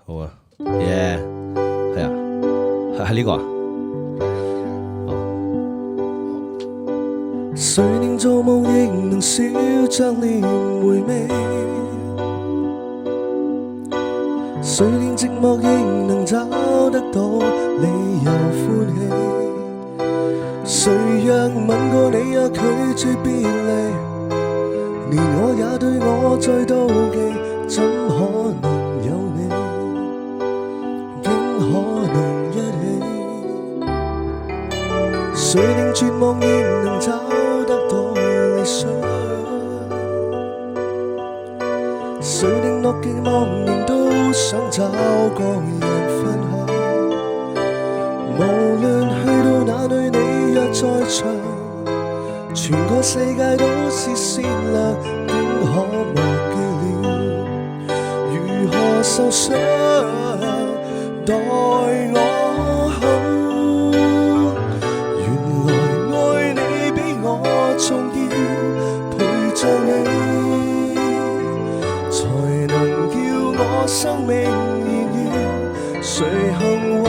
好啊，耶，係啊，係呢個啊。誰寧做夢亦能笑着臉回味，誰連寂寞亦能找得到理由歡喜，誰若吻過你也拒絕別離，連我也對我再妒忌，怎可能有你，竟可能一起，誰令絕望亦能找得到理想，誰令樂極忘形都想找個人分享，無論去到哪裏你若在場，全個世界都是善良，竟可忘記了如何受傷，待我好。原來愛你比我重要，陪着你才能叫我生命燃耀，誰幸運